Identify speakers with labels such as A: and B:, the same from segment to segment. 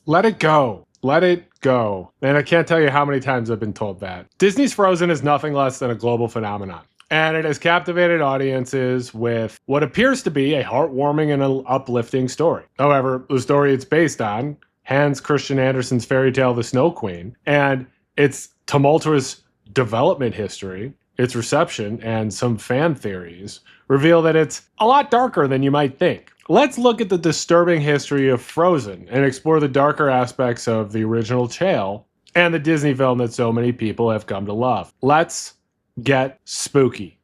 A: Let it go. Let it go. And I can't tell you how many times I've been told that. Disney's Frozen is nothing less than a global phenomenon. And it has captivated audiences with what appears to be a heartwarming and an uplifting story. However, the story it's based on, Hans Christian Andersen's fairy tale The Snow Queen, and its tumultuous development history, its reception, and some fan theories reveal that it's a lot darker than you might think. Let's look at the disturbing history of Frozen and explore the darker aspects of the original tale and the Disney film that so many people have come to love. Let's get spooky.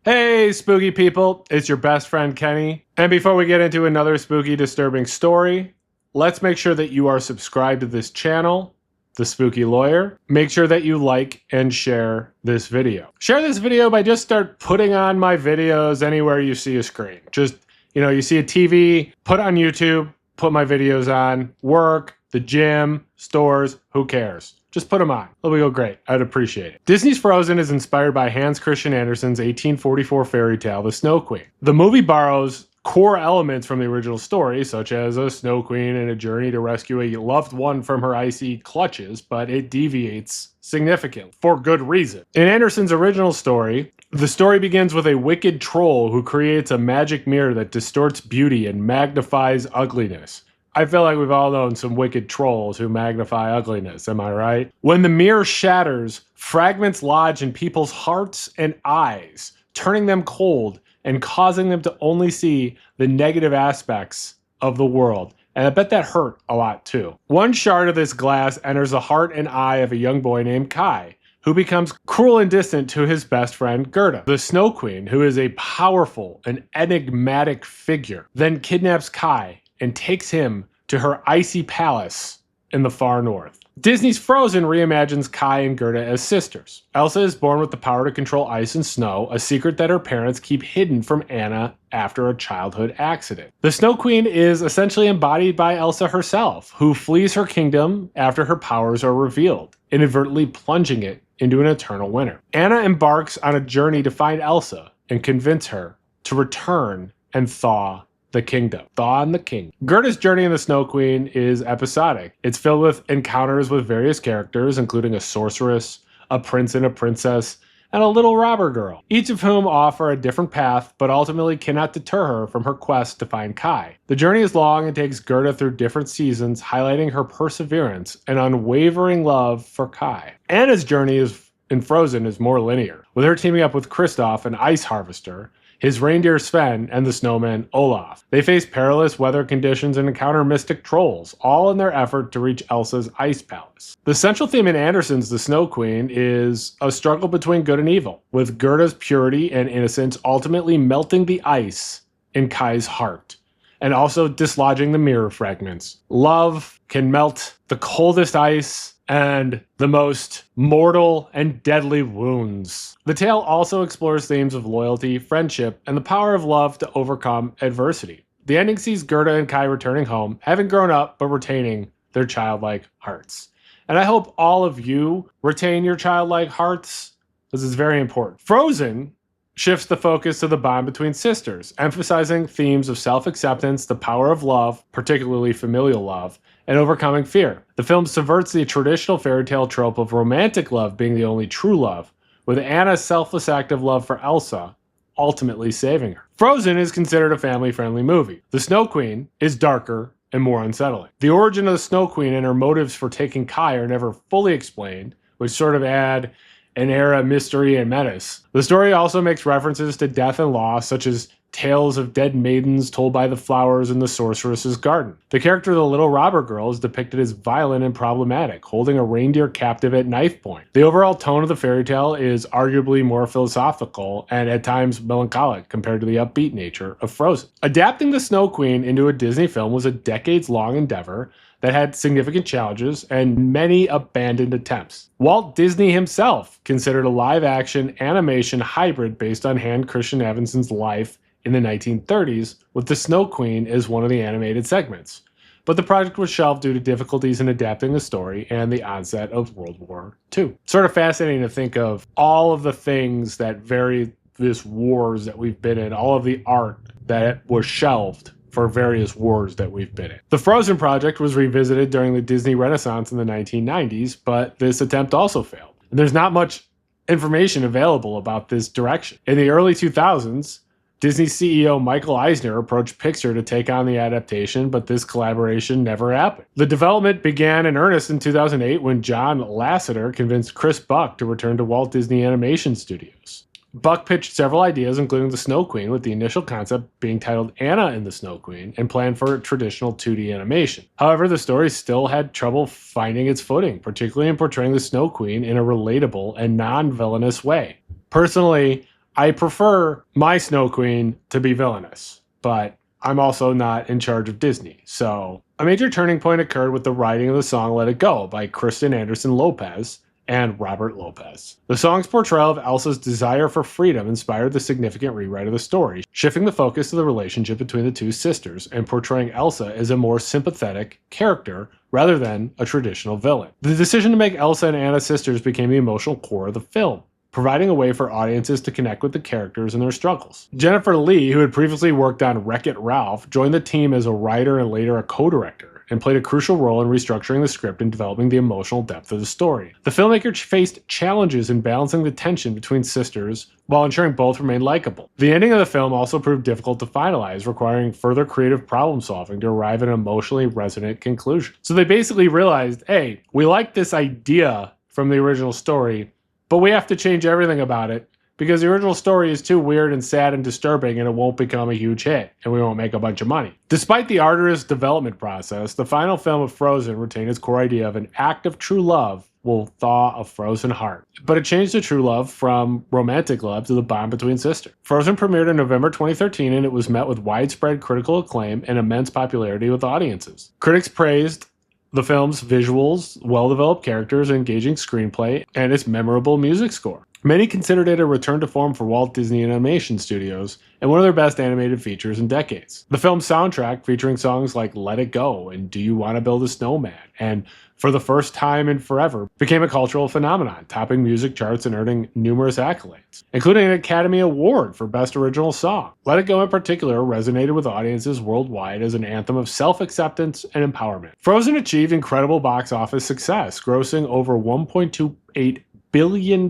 A: Hey, spooky people, it's your best friend Kenny. And before we get into another spooky, disturbing story, let's make sure that you are subscribed to this channel, The Spooky Lawyer. Make sure that you like and share this video. Share this video by just start putting on my videos anywhere you see a screen. Just, you see a TV, put on YouTube, put my videos on, work, the gym, stores, who cares? Just put them on. It'll go great. I'd appreciate it. Disney's Frozen is inspired by Hans Christian Andersen's 1844 fairy tale, The Snow Queen. The movie borrows core elements from the original story, such as a snow queen and a journey to rescue a loved one from her icy clutches, but it deviates significantly, for good reason. In Andersen's original story, the story begins with a wicked troll who creates a magic mirror that distorts beauty and magnifies ugliness. I feel like we've all known some wicked trolls who magnify ugliness, am I right? When the mirror shatters, fragments lodge in people's hearts and eyes, turning them cold and causing them to only see the negative aspects of the world. And I bet that hurt a lot too. One shard of this glass enters the heart and eye of a young boy named Kai, who becomes cruel and distant to his best friend Gerda. The Snow Queen, who is a powerful and enigmatic figure, then kidnaps Kai and takes him to her icy palace in the far north. Disney's Frozen reimagines Kai and Gerda as sisters. Elsa is born with the power to control ice and snow, a secret that her parents keep hidden from Anna after a childhood accident. The Snow Queen is essentially embodied by Elsa herself, who flees her kingdom after her powers are revealed, inadvertently plunging it into an eternal winter. Anna embarks on a journey to find Elsa and convince her to return and thaw the kingdom. Thaw and the king. Gerda's journey in the Snow Queen is episodic. It's filled with encounters with various characters, including a sorceress, a prince and a princess, and a little robber girl, each of whom offer a different path, but ultimately cannot deter her from her quest to find Kai. The journey is long and takes Gerda through different seasons, highlighting her perseverance and unwavering love for Kai. Anna's journey in Frozen is more linear, with her teaming up with Kristoff, an ice harvester, his reindeer Sven, and the snowman Olaf. They face perilous weather conditions and encounter mystic trolls, all in their effort to reach Elsa's ice palace. The central theme in Andersen's The Snow Queen is a struggle between good and evil, with Gerda's purity and innocence ultimately melting the ice in Kai's heart, and also dislodging the mirror fragments. Love can melt the coldest ice and the most mortal and deadly wounds. The tale also explores themes of loyalty, friendship, and the power of love to overcome adversity. The ending sees Gerda and Kai returning home, having grown up but retaining their childlike hearts. And I hope all of you retain your childlike hearts, because it's very important. Frozen shifts the focus to the bond between sisters, emphasizing themes of self-acceptance, the power of love, particularly familial love, and overcoming fear. The film subverts the traditional fairy tale trope of romantic love being the only true love, with Anna's selfless act of love for Elsa ultimately saving her. Frozen is considered a family-friendly movie. The Snow Queen is darker and more unsettling. The origin of the Snow Queen and her motives for taking Kai are never fully explained, which sort of add an air of mystery and menace. The story also makes references to death and loss, such as tales of dead maidens told by the flowers in the sorceress's garden. The character of the little robber girl is depicted as violent and problematic, holding a reindeer captive at knife point. The overall tone of the fairy tale is arguably more philosophical and at times melancholic compared to the upbeat nature of Frozen. Adapting the Snow Queen into a Disney film was a decades-long endeavor that had significant challenges and many abandoned attempts. Walt Disney himself considered a live-action animation hybrid based on Hans Christian Andersen's life in the 1930s, with the Snow Queen as one of the animated segments. But the project was shelved due to difficulties in adapting the story and the onset of World War II. Sort of fascinating to think of all of the things that very this wars that we've been in, all of the art that was shelved for various wars that we've been in. The Frozen project was revisited during the Disney Renaissance in the 1990s, but this attempt also failed. And there's not much information available about this direction. In the early 2000s, Disney CEO Michael Eisner approached Pixar to take on the adaptation, but this collaboration never happened. The development began in earnest in 2008 when John Lasseter convinced Chris Buck to return to Walt Disney Animation Studios. Buck pitched several ideas, including the Snow Queen, with the initial concept being titled Anna and the Snow Queen, and planned for traditional 2D animation. However, the story still had trouble finding its footing, particularly in portraying the Snow Queen in a relatable and non-villainous way. Personally, I prefer my Snow Queen to be villainous, but I'm also not in charge of Disney. So a major turning point occurred with the writing of the song Let It Go by Christian Andersen Lopez and Robert Lopez. The song's portrayal of Elsa's desire for freedom inspired the significant rewrite of the story, shifting the focus to the relationship between the two sisters and portraying Elsa as a more sympathetic character rather than a traditional villain. The decision to make Elsa and Anna sisters became the emotional core of the film, providing a way for audiences to connect with the characters and their struggles. Jennifer Lee, who had previously worked on Wreck-It Ralph, joined the team as a writer and later a co-director, and played a crucial role in restructuring the script and developing the emotional depth of the story. The filmmaker faced challenges in balancing the tension between sisters while ensuring both remained likable. The ending of the film also proved difficult to finalize, requiring further creative problem solving to arrive at an emotionally resonant conclusion. So they basically realized, hey, we like this idea from the original story, but we have to change everything about it because the original story is too weird and sad and disturbing and it won't become a huge hit and we won't make a bunch of money. Despite the arduous development process, the final film of Frozen retained its core idea of an act of true love will thaw a frozen heart. But it changed to true love from romantic love to the bond between sisters. Frozen premiered in November 2013 and it was met with widespread critical acclaim and immense popularity with audiences. Critics praised the film's visuals, well-developed characters, engaging screenplay, and its memorable music score. Many considered it a return to form for Walt Disney Animation Studios and one of their best animated features in decades. The film's soundtrack, featuring songs like Let It Go and Do You Want to Build a Snowman, and For the First Time in Forever, became a cultural phenomenon, topping music charts and earning numerous accolades, including an Academy Award for Best Original Song. Let It Go in particular resonated with audiences worldwide as an anthem of self-acceptance and empowerment. Frozen achieved incredible box office success, grossing over $1.28 billion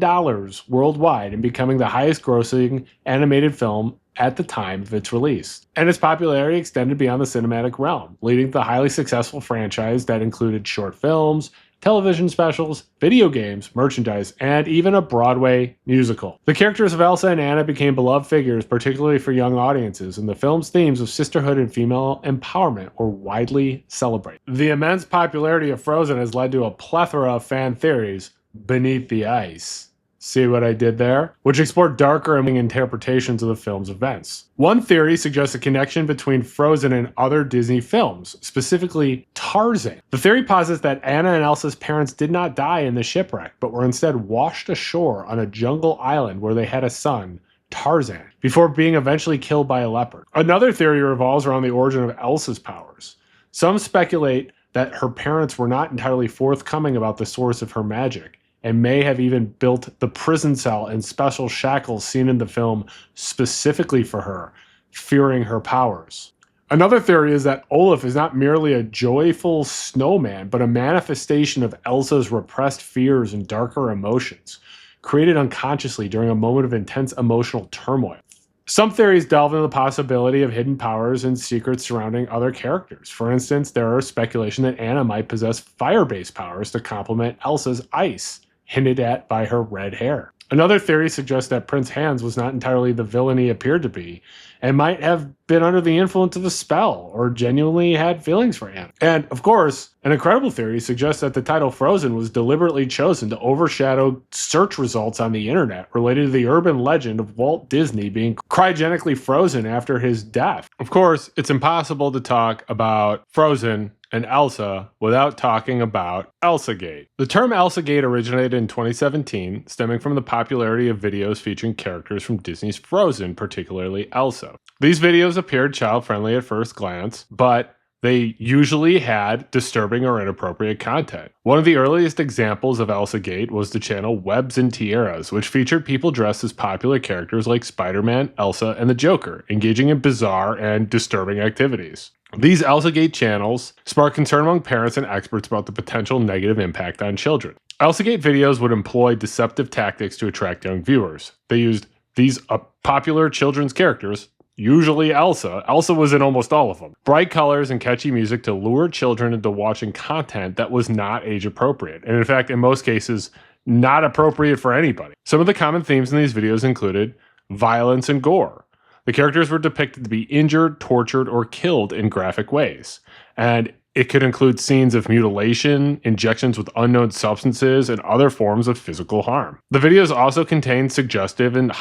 A: worldwide and becoming the highest grossing animated film at the time of its release. And its popularity extended beyond the cinematic realm, leading to the highly successful franchise that included short films, television specials, video games, merchandise, and even a Broadway musical. The characters of Elsa and Anna became beloved figures, particularly for young audiences, and the film's themes of sisterhood and female empowerment were widely celebrated. The immense popularity of Frozen has led to a plethora of fan theories beneath the ice. See what I did there? Which explore darker interpretations of the film's events. One theory suggests a connection between Frozen and other Disney films, specifically Tarzan. The theory posits that Anna and Elsa's parents did not die in the shipwreck, but were instead washed ashore on a jungle island where they had a son, Tarzan, before being eventually killed by a leopard. Another theory revolves around the origin of Elsa's powers. Some speculate that her parents were not entirely forthcoming about the source of her magic, and may have even built the prison cell and special shackles seen in the film specifically for her, fearing her powers. Another theory is that Olaf is not merely a joyful snowman, but a manifestation of Elsa's repressed fears and darker emotions, created unconsciously during a moment of intense emotional turmoil. Some theories delve into the possibility of hidden powers and secrets surrounding other characters. For instance, there is speculation that Anna might possess fire-based powers to complement Elsa's ice, hinted at by her red hair. Another theory suggests that Prince Hans was not entirely the villain he appeared to be, and might have been under the influence of a spell, or genuinely had feelings for Anna. And, of course, an incredible theory suggests that the title Frozen was deliberately chosen to overshadow search results on the internet related to the urban legend of Walt Disney being cryogenically frozen after his death. Of course, it's impossible to talk about Frozen and Elsa without talking about Elsagate. The term Elsagate originated in 2017, stemming from the popularity of videos featuring characters from Disney's Frozen, particularly Elsa. These videos appeared child-friendly at first glance, but They usually had disturbing or inappropriate content. One of the earliest examples of Elsagate was the channel Webs and Tiaras, which featured people dressed as popular characters like Spider-Man, Elsa, and the Joker, engaging in bizarre and disturbing activities. These Elsagate channels sparked concern among parents and experts about the potential negative impact on children. Elsagate videos would employ deceptive tactics to attract young viewers. They used these popular children's characters, usually Elsa. Elsa was in almost all of them. Bright colors and catchy music to lure children into watching content that was not age appropriate. And in fact, in most cases, not appropriate for anybody. Some of the common themes in these videos included violence and gore. The characters were depicted to be injured, tortured, or killed in graphic ways. And it could include scenes of mutilation, injections with unknown substances, and other forms of physical harm. The videos also contained suggestive and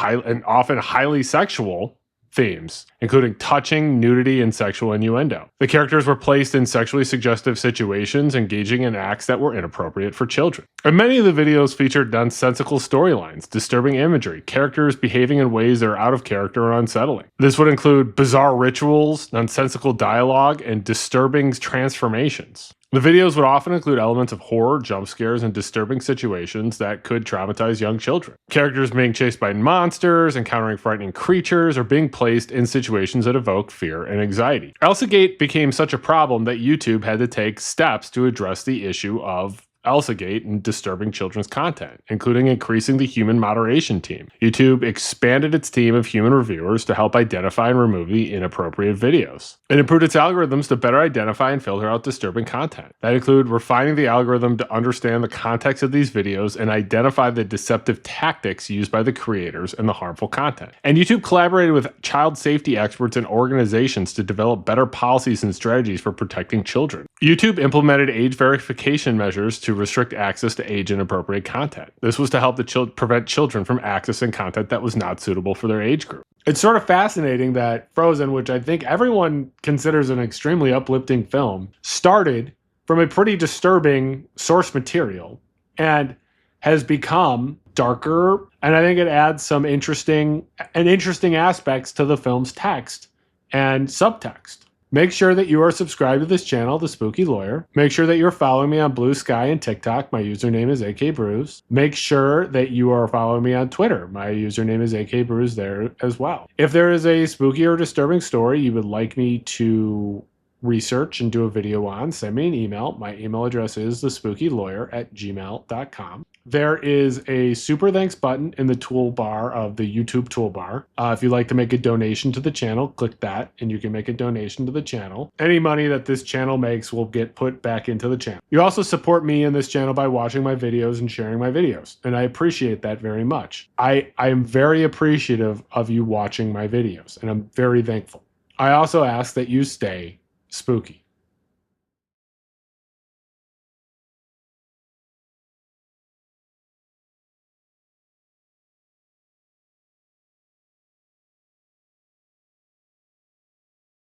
A: often highly sexual themes, including touching, nudity, and sexual innuendo. The characters were placed in sexually suggestive situations, engaging in acts that were inappropriate for children. And many of the videos featured nonsensical storylines, disturbing imagery, characters behaving in ways that are out of character or unsettling. This would include bizarre rituals, nonsensical dialogue, and disturbing transformations. The videos would often include elements of horror, jump scares, and disturbing situations that could traumatize young children. Characters being chased by monsters, encountering frightening creatures, or being placed in situations that evoke fear and anxiety. Elsagate became such a problem that YouTube had to take steps to address the issue of Elsagate and disturbing children's content, including increasing the human moderation team. YouTube expanded its team of human reviewers to help identify and remove the inappropriate videos. It improved its algorithms to better identify and filter out disturbing content. That included refining the algorithm to understand the context of these videos and identify the deceptive tactics used by the creators and the harmful content. And YouTube collaborated with child safety experts and organizations to develop better policies and strategies for protecting children. YouTube implemented age verification measures to restrict access to age-inappropriate content. This was to help prevent children from accessing content that was not suitable for their age group. It's sort of fascinating that Frozen, which I think everyone considers an extremely uplifting film, started from a pretty disturbing source material and has become darker, and I think it adds some interesting aspects to the film's text and subtext. Make sure that you are subscribed to this channel, The Spooky Lawyer. Make sure that you're following me on Blue Sky and TikTok. My username is AKBrews. Make sure that you are following me on Twitter. My username is AKBrews there as well. If there is a spooky or disturbing story you would like me to research and do a video on, send me an email. My email address is thespookyLawyer@gmail.com. There is a super thanks button in the toolbar of the YouTube toolbar. If you'd like to make a donation to the channel, click that and you can make a donation to the channel. Any money that this channel makes will get put back into the channel. You also support me in this channel by watching my videos and sharing my videos, and I appreciate that very much. I am very appreciative of you watching my videos, and I'm very thankful. I also ask that you stay spooky.